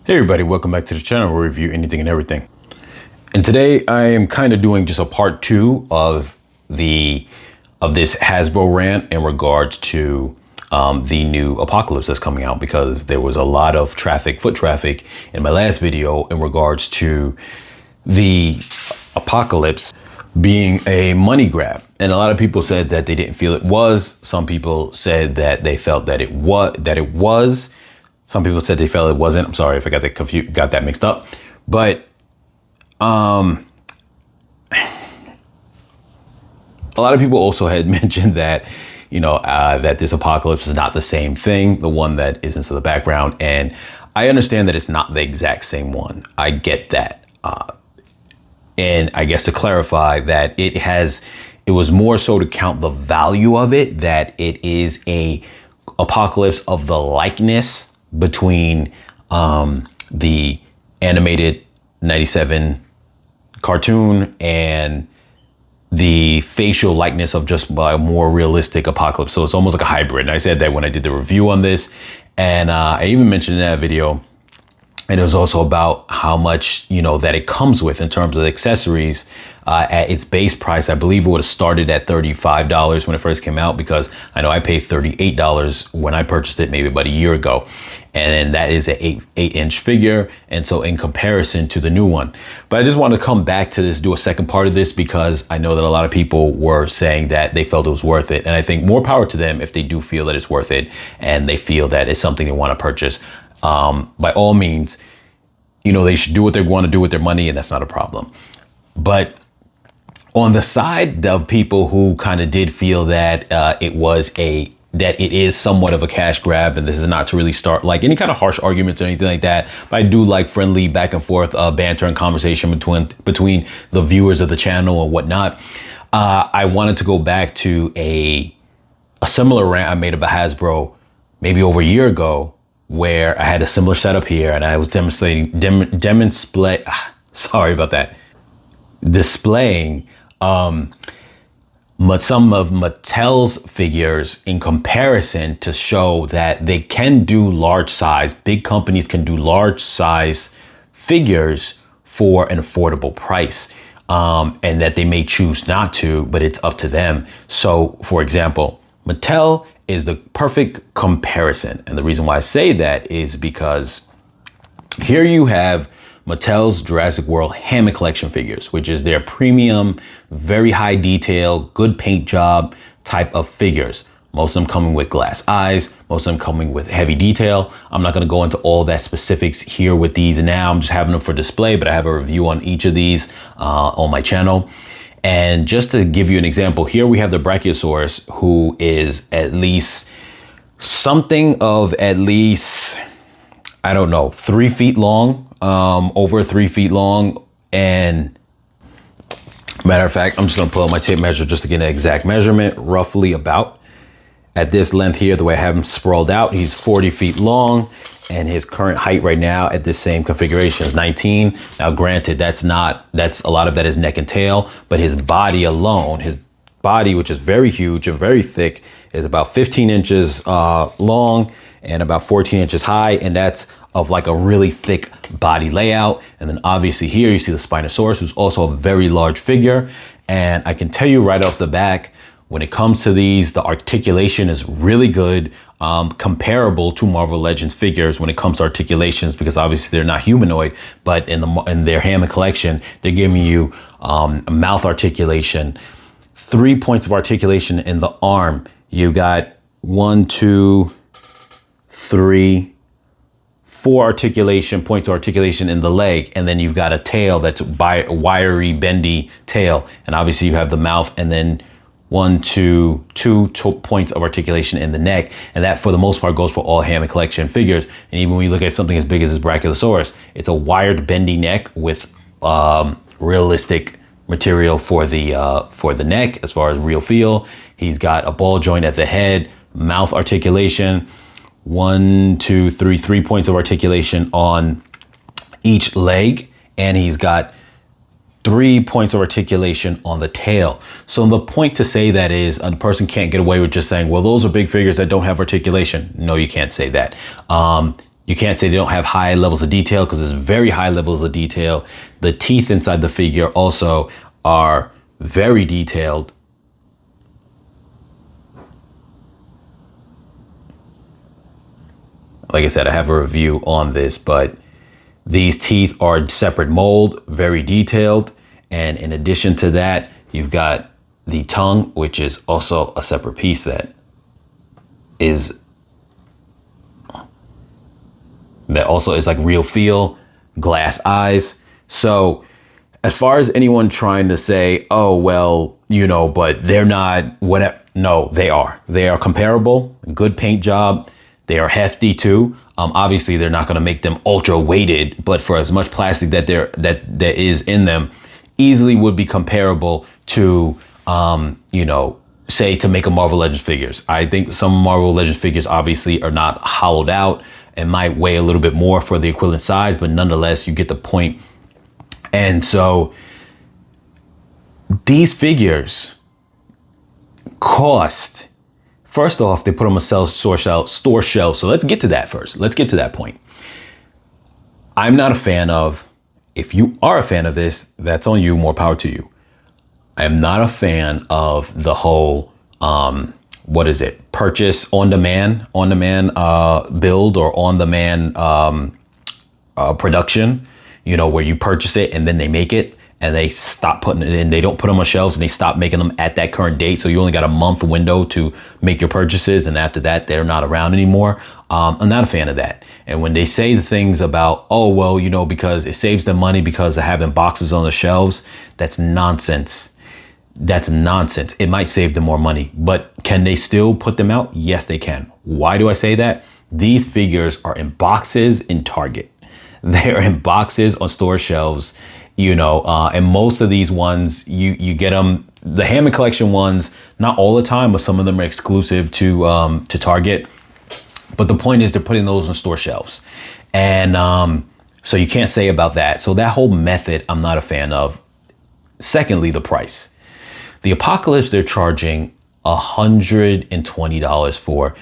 Hey everybody, welcome back to the channel where we review anything and everything. And today I am kind of doing just a part 2 of this Hasbro rant in regards to the new Apocalypse that's coming out, because there was a lot of foot traffic in my last video in regards to the Apocalypse being a money grab. And a lot of people said that they didn't feel it was. Some people said that they felt that it was. Some people said they felt it wasn't. I'm sorry if I got that mixed up. But a lot of people also had mentioned that, that this Apocalypse is not the same thing, the one that is into the background. And I understand that it's not the exact same one. I get that. And I guess to clarify that it was more so to count the value of it, that it is a Apocalypse of the likeness between the animated 97 cartoon and the facial likeness of just a more realistic Apocalypse. So it's almost like a hybrid. And I said that when I did the review on this, and I even mentioned in that video, and it was also about how much, that it comes with in terms of accessories. At its base price, I believe it would have started at $35 when it first came out, because I know I paid $38 when I purchased it maybe about a year ago. And that is an 8-inch figure. And so in comparison to the new one. But I just want to come back to this, do a second part of this, because I know that a lot of people were saying that they felt it was worth it. And I think more power to them if they do feel that it's worth it and they feel that it's something they want to purchase. By all means, they should do what they want to do with their money, and that's not a problem. But on the side of people who kind of did feel that that it is somewhat of a cash grab, and this is not to really start like any kind of harsh arguments or anything like that, but I do like friendly back and forth banter and conversation between the viewers of the channel and whatnot. I wanted to go back to a similar rant I made about Hasbro maybe over a year ago, where I had a similar setup here, and I was displaying some of Mattel's figures in comparison to show that they can do large size, big companies can do large size figures for an affordable price, and that they may choose not to, but it's up to them. So for example, Mattel is the perfect comparison. And the reason why I say that is because here you have Mattel's Jurassic World Hammond Collection figures, which is their premium, very high detail, good paint job type of figures. Most of them coming with glass eyes, most of them coming with heavy detail. I'm not gonna go into all that specifics here with these now. I'm just having them for display, but I have a review on each of these on my channel. And just to give you an example, here we have the Brachiosaurus, who is at least something of at least, I don't know, 3 feet long, over 3 feet long. And matter of fact, I'm just gonna pull out my tape measure just to get an exact measurement, roughly about at this length here, the way I have him sprawled out. He's 40 feet long, and his current height right now at this same configuration is 19. Now granted, that's a lot of that is neck and tail, but his body alone, which is very huge and very thick, is about 15 inches long and about 14 inches high. And that's of like a really thick body layout. And then obviously here you see the Spinosaurus, who's also a very large figure. And I can tell you right off the back, when it comes to these, the articulation is really good, comparable to Marvel Legends figures when it comes to articulations, because obviously they're not humanoid, but in their Hammond collection, they're giving you a mouth articulation, 3 points of articulation in the arm. You got 1, 2, 3, 4 points of articulation in the leg, and then you've got a tail that's a wiry, bendy tail, and obviously you have the mouth, and then 1, 2 points of articulation in the neck. And that for the most part goes for all Hammond Collection figures. And even when you look at something as big as this Brachiosaurus, it's a wired bendy neck with realistic material for the neck as far as real feel. He's got a ball joint at the head, mouth articulation, 1, 2, 3 points of articulation on each leg. And he's got 3 points of articulation on the tail. So the point to say that is a person can't get away with just saying, well, those are big figures that don't have articulation. No, you can't say that. You can't say they don't have high levels of detail because there's very high levels of detail. The teeth inside the figure also are very detailed. Like I said, I have a review on this, but these teeth are separate mold, very detailed. And in addition to that, you've got the tongue, which is also a separate piece that also is like real feel, glass eyes. So as far as anyone trying to say, oh, well, you know, but they're not whatever. No, they are. They are comparable. Good paint job. They are hefty too. Obviously, they're not going to make them ultra weighted, but for as much plastic that there is in them, easily would be comparable to, you know, say to make a Marvel Legends figures. I think some Marvel Legends figures obviously are not hollowed out and might weigh a little bit more for the equivalent size, but nonetheless, you get the point. And so these figures cost, first off, they put them on store shelf. So let's get to that first. Let's get to that point. I'm not a fan of, if you are a fan of this, that's on you, more power to you. I am not a fan of the whole, purchase on demand build or on demand production, you know, where you purchase it and then they make it and they stop putting it in. They don't put them on shelves and they stop making them at that current date. So you only got a month window to make your purchases. And after that, they're not around anymore. I'm not a fan of that. And when they say the things about, oh, well, you know, because it saves them money because of having boxes on the shelves, that's nonsense. That's nonsense. It might save them more money, but can they still put them out? Yes, they can. Why do I say that? These figures are in boxes in Target. They're in boxes on store shelves, you know, and most of these ones, you get them, the Hammond Collection ones, not all the time, but some of them are exclusive to Target. But the point is they're putting those on store shelves. And so you can't say about that. So that whole method, I'm not a fan of. Secondly, the price. The Apocalypse, they're charging $120 for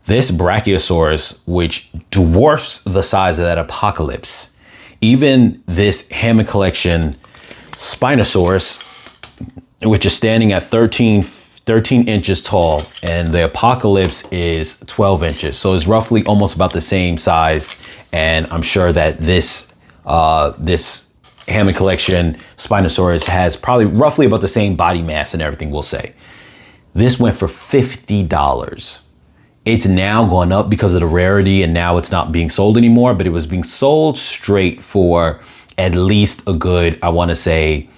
this Brachiosaurus, which dwarfs the size of that Apocalypse. Even this Hammond Collection Spinosaurus, which is standing at 13 inches tall, and the Apocalypse is 12 inches. So it's roughly almost about the same size. And I'm sure that this Hammond Collection Spinosaurus has probably roughly about the same body mass and everything, we'll say. This went for $50. It's now gone up because of the rarity, and now it's not being sold anymore, but it was being sold straight for at least a good, I want to say,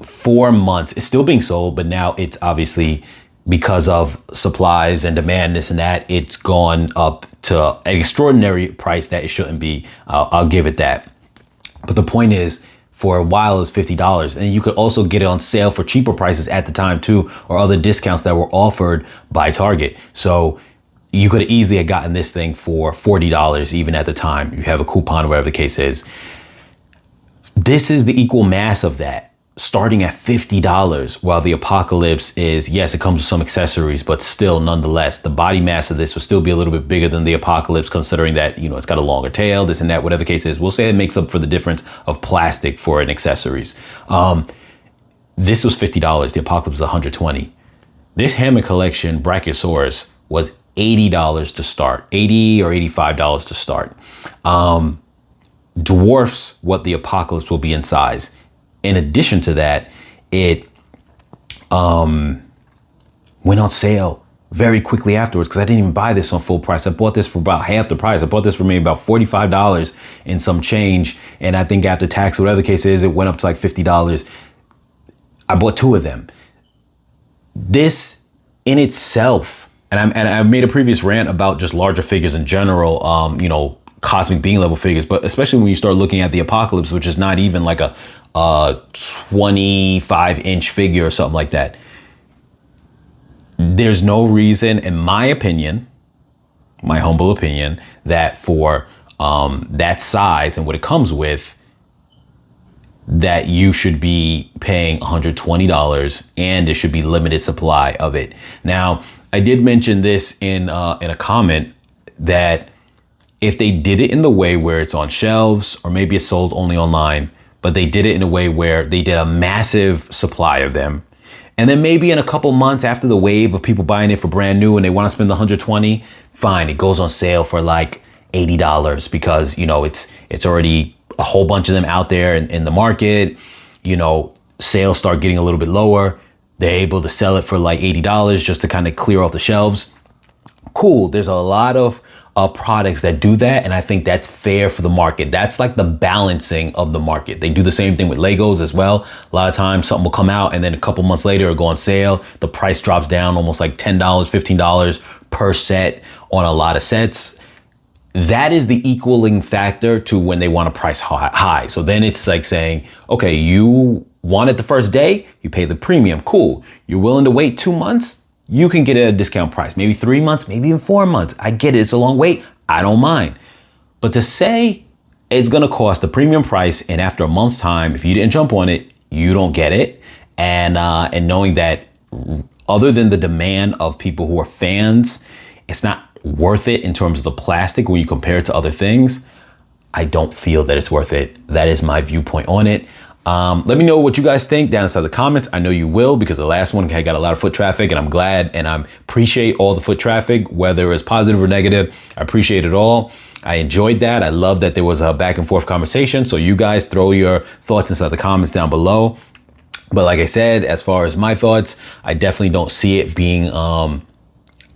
4 months. It's still being sold, but now it's obviously, because of supplies and demand, this and that, it's gone up to an extraordinary price that it shouldn't be. I'll give it that. But the point is, for a while, it was $50. And you could also get it on sale for cheaper prices at the time too, or other discounts that were offered by Target. So you could have easily have gotten this thing for $40 even at the time. You have a coupon or whatever the case is. This is the equal mass of that, starting at $50, while the Apocalypse is, yes, it comes with some accessories, but still, nonetheless, the body mass of this will still be a little bit bigger than the Apocalypse, considering that, you know, it's got a longer tail, this and that, whatever the case is. We'll say it makes up for the difference of plastic for an accessories. This was $50. The Apocalypse was $120. This Hammond Collection Brachiosaurus was $80 to start, $80 or $85 to start. Dwarfs what the Apocalypse will be in size. In addition to that, it went on sale very quickly afterwards, because I didn't even buy this on full price. I bought this for about half the price. I bought this for maybe about $45 and some change. And I think after tax, whatever the case is, it went up to like $50. I bought 2 of them. This in itself, and I made a previous rant about just larger figures in general, you know, cosmic being level figures, but especially when you start looking at the Apocalypse, which is not even like a 25-inch figure or something like that. There's no reason, in my opinion, my humble opinion, that for that size and what it comes with, that you should be paying $120 and there should be limited supply of it. Now, I did mention this in a comment that if they did it in the way where it's on shelves, or maybe it's sold only online, but they did it in a way where they did a massive supply of them. And then maybe in a couple months after the wave of people buying it for brand new and they want to spend the 120, fine, it goes on sale for like $80 because, you know, it's already a whole bunch of them out there in the market. You know, sales start getting a little bit lower. They're able to sell it for like $80 just to kind of clear off the shelves. Cool. There's a lot of products that do that, and I think that's fair for the market. That's like the balancing of the market. They do the same thing with Legos as well. A lot of times something will come out and then a couple months later it'll go on sale. The price drops down almost like $10, $15 per set on a lot of sets. That is the equaling factor to when they want to price high. So then it's like saying, okay, you want it the first day, you pay the premium, cool. You're willing to wait 2 months? You can get it at a discount price, maybe 3 months, maybe even 4 months. I get it, it's a long wait, I don't mind. But to say it's gonna cost the premium price and after a month's time, if you didn't jump on it, you don't get it. And knowing that other than the demand of people who are fans, it's not worth it in terms of the plastic when you compare it to other things, I don't feel that it's worth it. That is my viewpoint on it. Let me know what you guys think down inside the comments. I know you will, because the last one got a lot of foot traffic, and I'm glad and I appreciate all the foot traffic, whether it's positive or negative. I appreciate it all. I enjoyed that. I love that there was a back and forth conversation. So you guys throw your thoughts inside the comments down below. But like I said, as far as my thoughts, I definitely don't see it being,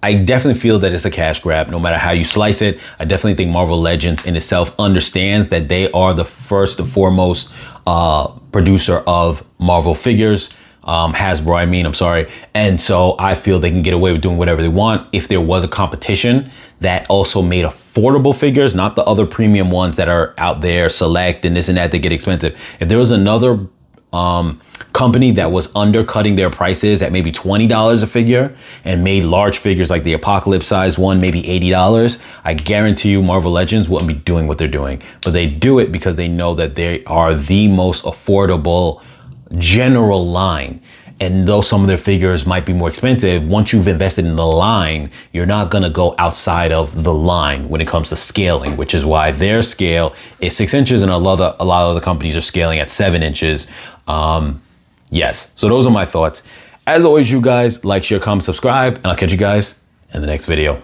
I definitely feel that it's a cash grab, no matter how you slice it. I definitely think Marvel Legends in itself understands that they are the first and foremost producer of Marvel figures. Hasbro, I'm sorry. And so I feel they can get away with doing whatever they want. If there was a competition that also made affordable figures, not the other premium ones that are out there, Select and this and that, they get expensive. If there was another company that was undercutting their prices at maybe $20 a figure and made large figures like the Apocalypse size one, maybe $80, I guarantee you Marvel Legends wouldn't be doing what they're doing. But they do it because they know that they are the most affordable general line. And though some of their figures might be more expensive, once you've invested in the line, you're not going to go outside of the line when it comes to scaling, which is why their scale is 6 inches and a lot of other companies are scaling at 7 inches. Yes, so those are my thoughts. As always, you guys, like, share, comment, subscribe, and I'll catch you guys in the next video.